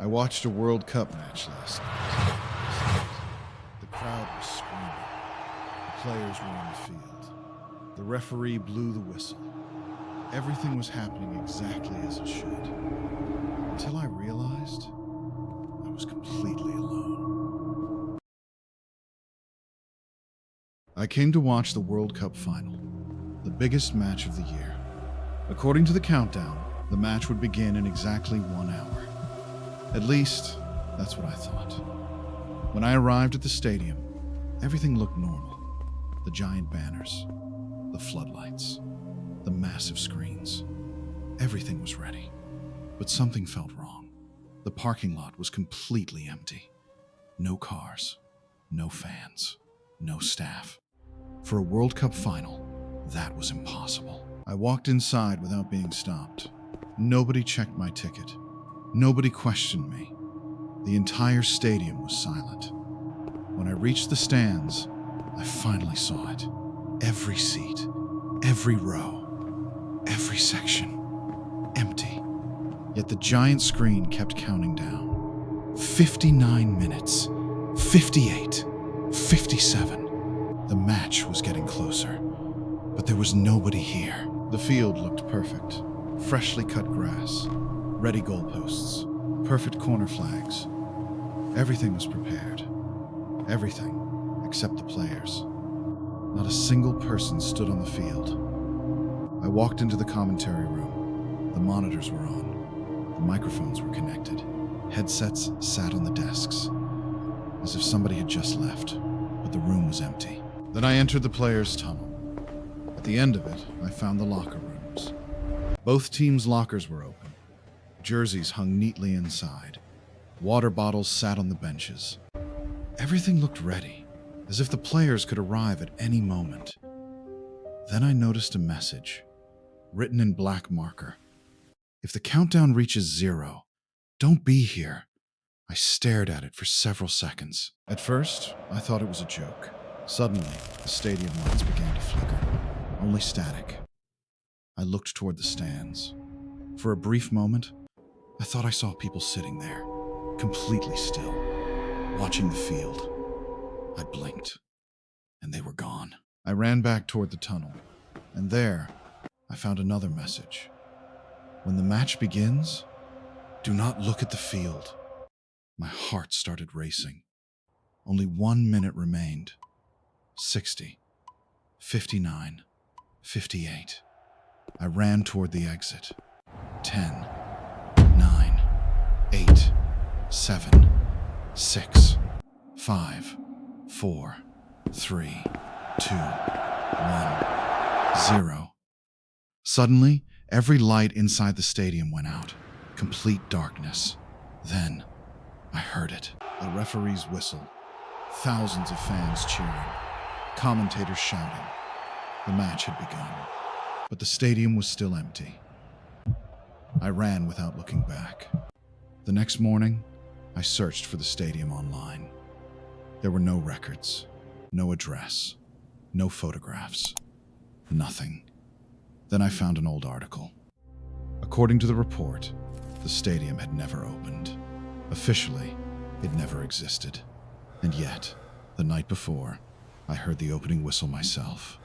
watched a World Cup match last night. The crowd was screaming. The players were on the field. The referee blew the whistle. Everything was happening exactly as it should. Until I realized I was completely alone. I came to watch the World Cup final, the biggest match of the year. According to the countdown, the match would begin in exactly 1 hour. At least, that's what I thought. When I arrived at the stadium, everything looked normal. The giant banners, the floodlights, the massive screens. Everything was ready. But something felt wrong. The parking lot was completely empty. No cars, no fans, no staff. For a World Cup final, that was impossible. I walked inside without being stopped. Nobody checked my ticket. Nobody questioned me. The entire stadium was silent. When I reached the stands, I finally saw it. Every seat, every row, every section, empty. Yet the giant screen kept counting down. 59 minutes, 58, 57. The match was getting closer, but there was nobody here. The field looked perfect. Freshly cut grass, ready goalposts, perfect corner flags. Everything was prepared. Everything except the players. Not a single person stood on the field. I walked into the commentary room. The monitors were on. The microphones were connected. Headsets sat on the desks, as if somebody had just left, but the room was empty. Then I entered the players' tunnel. At the end of it, I found the locker rooms. Both teams' lockers were open. Jerseys hung neatly inside. Water bottles sat on the benches. Everything looked ready, as if the players could arrive at any moment. Then I noticed a message, written in black marker. If the countdown reaches 0, don't be here. I stared at it for several seconds. At first, I thought it was a joke. Suddenly, the stadium lights began to flicker. Only static. I looked toward the stands. For a brief moment, I thought I saw people sitting there, completely still, watching the field. I blinked, and they were gone. I ran back toward the tunnel, and there, I found another message. When the match begins, do not look at the field. My heart started racing. Only 1 minute remained. 60, 59, 58. I ran toward the exit. 10, 9, 8, 7, 6, 5, 4, 3, 2, 1, 0. Suddenly, every light inside the stadium went out. Complete darkness. Then, I heard it. The referee's whistle. Thousands of fans cheering. Commentators shouting. The match had begun. But the stadium was still empty. I ran without looking back. The next morning, I searched for the stadium online. There were no records, no address, no photographs, nothing. Then I found an old article. According to the report, the stadium had never opened. Officially, it never existed. And yet, the night before, I heard the opening whistle myself.